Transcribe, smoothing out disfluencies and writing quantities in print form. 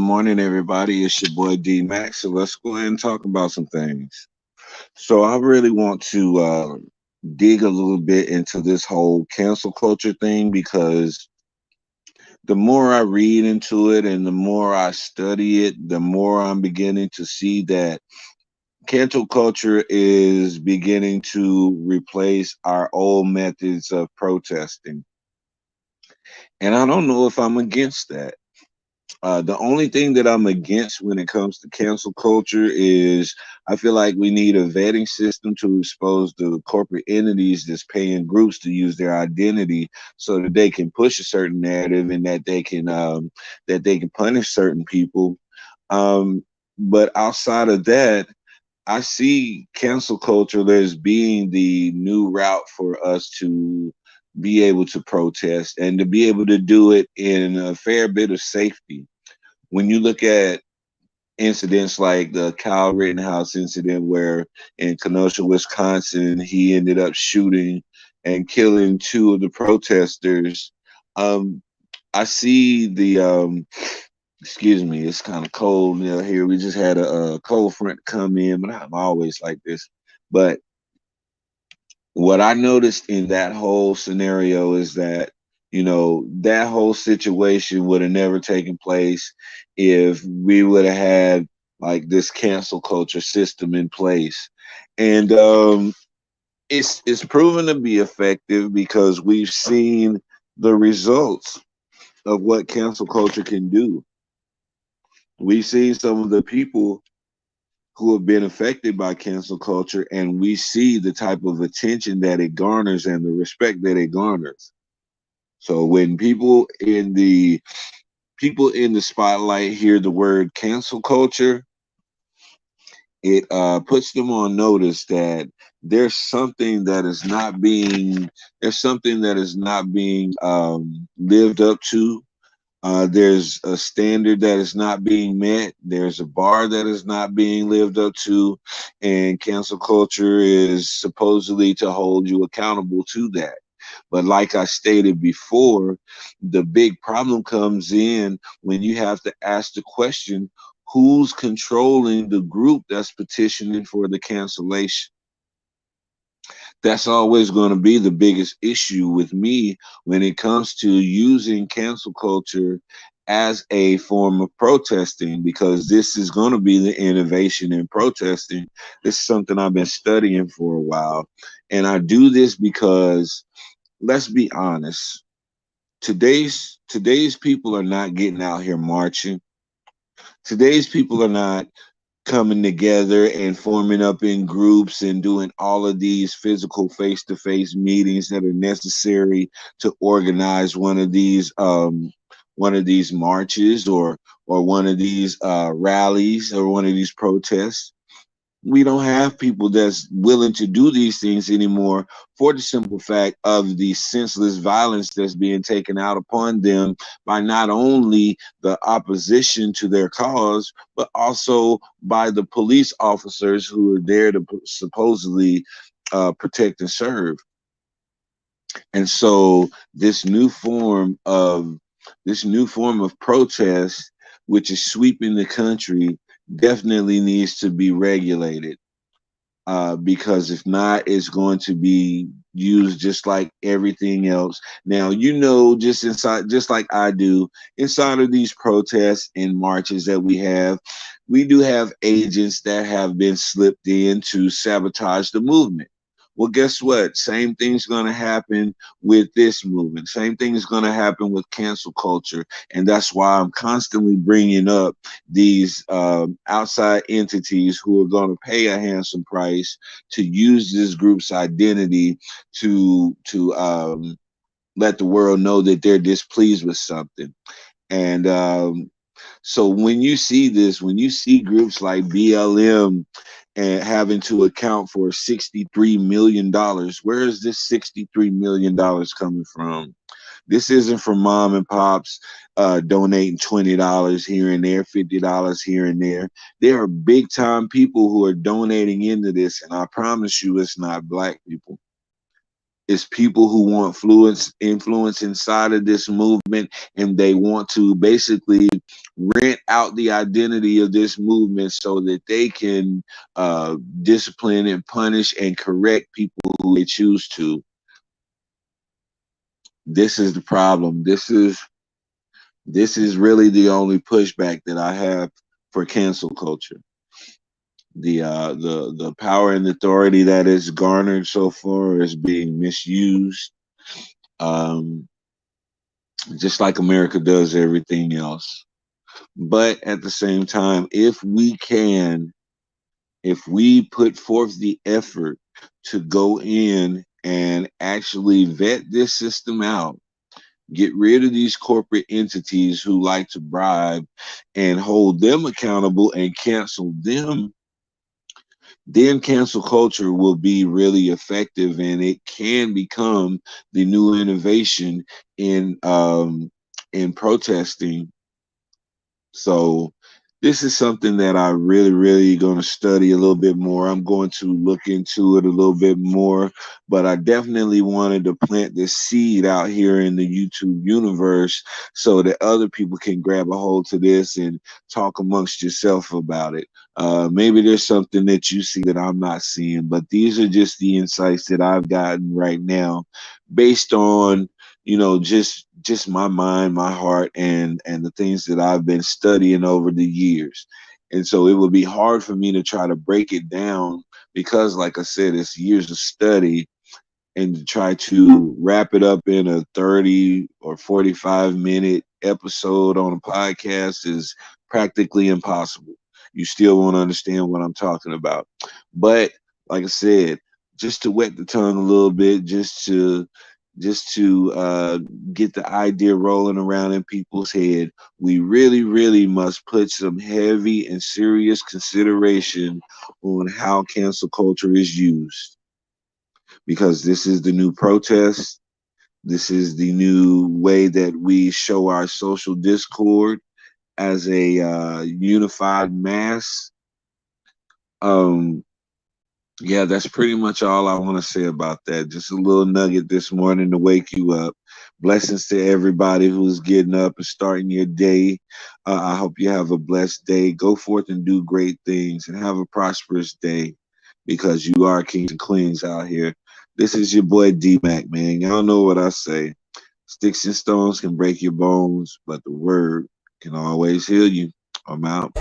morning, everybody. It's your boy D Max. So let's go ahead and talk about some things. So I really want to dig a little bit into this whole cancel culture thing because the more I read into it and the more I study it, the more I'm beginning to see that cancel culture is beginning to replace our old methods of protesting. And I don't know if I'm against that. The only thing that I'm against when it comes to cancel culture is I feel like we need a vetting system to expose the corporate entities that's paying groups to use their identity so that they can push a certain narrative and that they can punish certain people. But outside of that, I see cancel culture as being the new route for us to be able to protest and to be able to do it in a fair bit of safety. When you look at incidents like the Kyle Rittenhouse incident, where in Kenosha, Wisconsin, he ended up shooting and killing two of the protesters. Um, I see excuse me, it's kind of cold here. We just had a cold front come in, but I'm always like this. But what I noticed in that whole scenario is that, that whole situation would have never taken place if we would have had like this cancel culture system in place. And it's proven to be effective because we've seen the results of what cancel culture can do. We've seen some of the people who have been affected by cancel culture, and we see the type of attention that it garners and the respect that it garners. So when people in the spotlight hear the word cancel culture, it puts them on notice that there's something that is not being lived up to. There's a standard that is not being met. There's a bar that is not being lived up to. And cancel culture is supposedly to hold you accountable to that. But like I stated before, the big problem comes in when you have to ask the question, who's controlling the group that's petitioning for the cancellation? That's always going to be the biggest issue with me when it comes to using cancel culture as a form of protesting, because this is going to be the innovation in protesting. This is something I've been studying for a while. And I do this because, let's be honest, today's people are not getting out here marching. Today's people are not coming together and forming up in groups and doing all of these physical face-to-face meetings that are necessary to organize one of these marches or one of these rallies or one of these protests. We don't have people that's willing to do these things anymore for the simple fact of the senseless violence that's being taken out upon them by not only the opposition to their cause, but also by the police officers who are there to supposedly protect and serve. And so this new form of protest, which is sweeping the country, definitely needs to be regulated, because if not, it's going to be used just like everything else. Now, just like I do, inside of these protests and marches that we do have agents that have been slipped in to sabotage the movement. Well, guess what? Same thing's going to happen with this movement. Same thing is going to happen with cancel culture. And that's why I'm constantly bringing up these outside entities who are going to pay a handsome price to use this group's identity to let the world know that they're displeased with something. And so when you see groups like BLM and having to account for $63 million, where is this $63 million coming from? This isn't from mom and pops donating $20 here and there, $50 here and there. There are big time people who are donating into this, and I promise you it's not black people. It's people who want influence inside of this movement, and they want to basically rent out the identity of this movement so that they can discipline and punish and correct people who they choose to. This is the problem. This is really the only pushback that I have for cancel culture. The power and authority that is garnered so far is being misused, um, just like America does everything else. But at the same time, if we put forth the effort to go in and actually vet this system out, get rid of these corporate entities who like to bribe and hold them accountable and cancel them, then cancel culture will be really effective, and it can become the new innovation in protesting. So this is something that I really going to study a little bit more. I'm going to look into it a little bit more, but I definitely wanted to plant this seed out here in the YouTube universe so that other people can grab a hold to this and talk amongst yourself about it. Maybe there's something that you see that I'm not seeing, but these are just the insights that I've gotten right now based on just my mind, my heart, and the things that I've been studying over the years. And so it would be hard for me to try to break it down because, like I said, it's years of study, and to try to wrap it up in a 30 or 45-minute episode on a podcast is practically impossible. You still won't understand what I'm talking about. But like I said, just to wet the tongue a little bit, just to get the idea rolling around in people's head, we really must put some heavy and serious consideration on how cancel culture is used, because this is the new protest. This is the new way that we show our social discord as a unified mass. Um, yeah, that's pretty much all I want to say about that. Just a little nugget this morning to wake you up. Blessings to everybody who's getting up and starting your day. I hope you have a blessed day. Go forth and do great things and have a prosperous day, because you are kings and queens out here. This is your boy D-Mac, man. Y'all know what I say. Sticks and stones can break your bones, but the word can always heal you. I'm out.